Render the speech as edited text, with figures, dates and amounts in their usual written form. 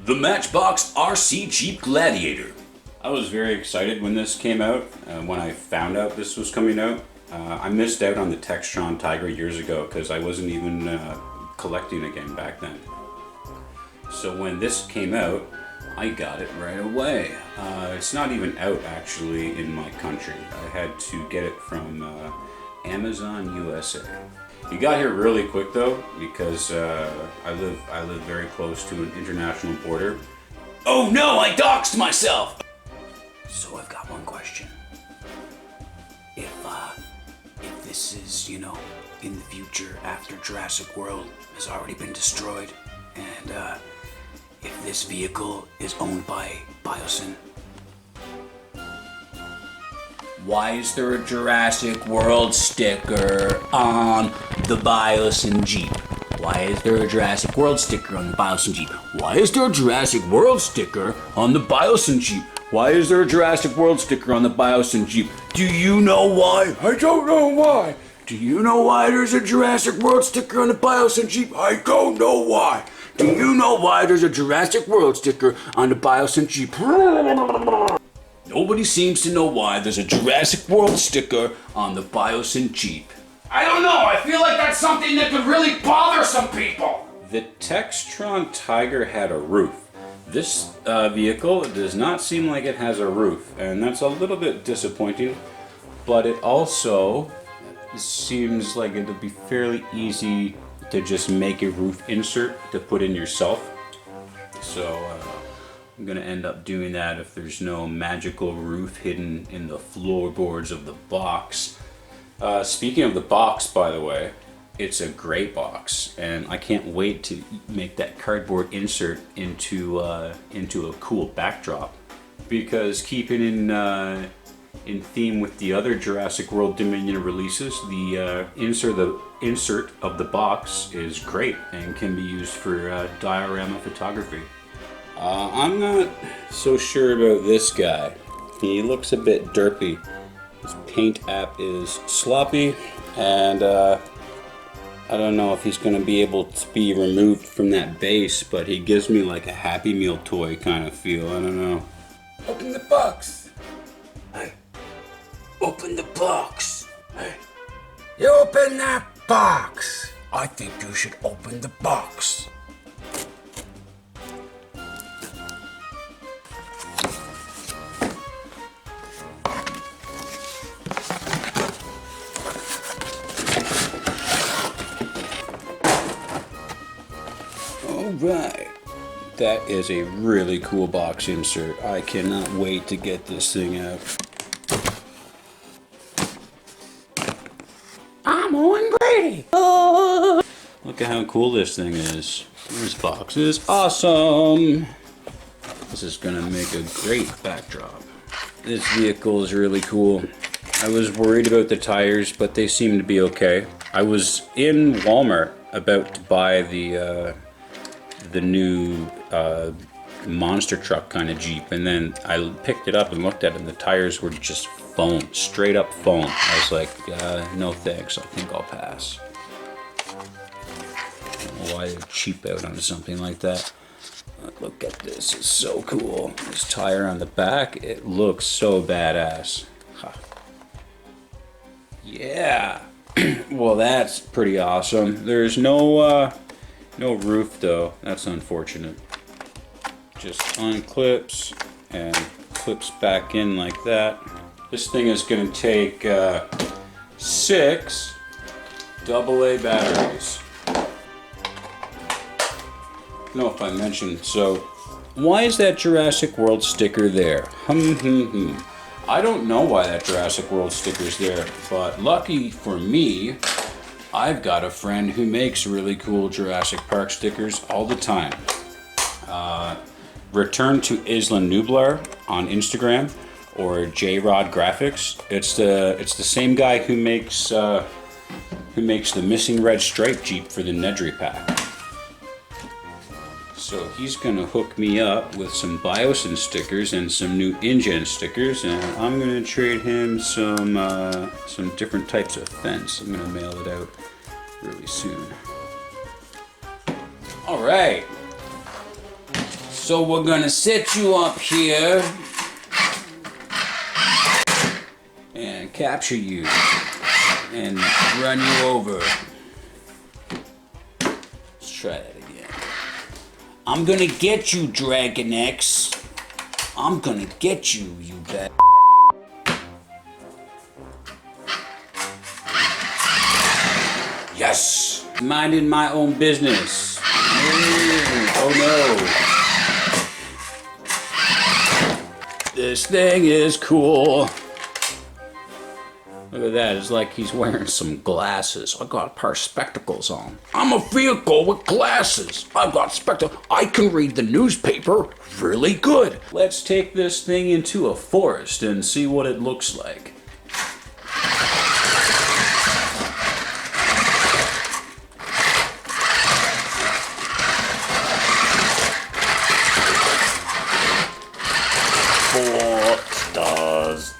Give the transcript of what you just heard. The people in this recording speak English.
The Matchbox RC Jeep Gladiator. I was very excited when this came out, when I found out this was coming out. I missed out on the Textron Tiger years ago because I wasn't even collecting again back then. So when this came out, I got it right away. It's not even out actually in my country. I had to get it from Amazon USA. He got here really quick though, because I live very close to an international border. Oh no, I doxed myself! So I've got one question. If this is, in the future after Jurassic World has already been destroyed, and if this vehicle is owned by Biosyn, why is there a Jurassic World sticker on the Biosyn Jeep? Why is there a Jurassic World sticker on the Biosyn Jeep? Why is there a Jurassic World sticker on the Biosyn Jeep? Why is there a Jurassic World sticker on the Biosyn Jeep? Do you know why? I don't know why. Do you know why there's a Jurassic World sticker on the Biosyn Jeep? I don't know why. Do you know why there's a Jurassic World sticker on the Biosyn Jeep? Nobody seems to know why there's a Jurassic World sticker on the Biosyn Jeep. I don't know, I feel like that's something that could really bother some people. The Textron Tiger had a roof. This vehicle does not seem like it has a roof, and that's a little bit disappointing, but it also seems like it'll be fairly easy to just make a roof insert to put in yourself. So I'm gonna end up doing that if there's no magical roof hidden in the floorboards of the box. Speaking of the box, by the way, it's a gray box, and I can't wait to make that cardboard insert into a cool backdrop. Because keeping in theme with the other Jurassic World Dominion releases, the insert of the box is great and can be used for diorama photography. I'm not so sure about this guy. He looks a bit derpy. His paint app is sloppy, and I don't know if he's going to be able to be removed from that base, but he gives me like a Happy Meal toy kind of feel. I don't know. Open the box. Hey, open the box. Hey, you open that box. I think you should open the box. Alright, that is a really cool box insert. I cannot wait to get this thing out. I'm on Grady. Look at how cool this thing is. This box is awesome. This is gonna make a great backdrop. This vehicle is really cool. I was worried about the tires, but they seem to be okay. I was in Walmart about to buy the new monster truck kind of Jeep, and then I picked it up and looked at it, and the tires were just foam, straight up foam. I was like, no thanks, I think I'll pass. I don't know why they'd cheap out on something like that. Look at this, it's so cool. This tire on the back, it looks so badass. Huh. Yeah, well that's pretty awesome. There's no roof though, that's unfortunate. Just unclips and clips back in like that. This thing is going to take 6 AA batteries. I don't know if I mentioned, so why is that Jurassic World sticker there? I don't know why that Jurassic World sticker's there, but lucky for me, I've got a friend who makes really cool Jurassic Park stickers all the time. Return to Isla Nublar on Instagram, or J-Rod Graphics. It's the same guy who makes the missing red stripe Jeep for the Nedry pack. So he's gonna hook me up with some Biosyn stickers and some new InGen stickers, and I'm gonna trade him some different types of fence. I'm gonna mail it out really soon. All right. So we're gonna set you up here and capture you and run you over. Let's try that again. I'm gonna get you, Dragon X. I'm gonna get you, you bet. Yes! Minding my own business. Oh no. This thing is cool. Look at that, it's like he's wearing some glasses. I got a pair of spectacles on. I'm a vehicle with glasses. I've got spectacles. I can read the newspaper really good. Let's take this thing into a forest and see what it looks like. Four stars.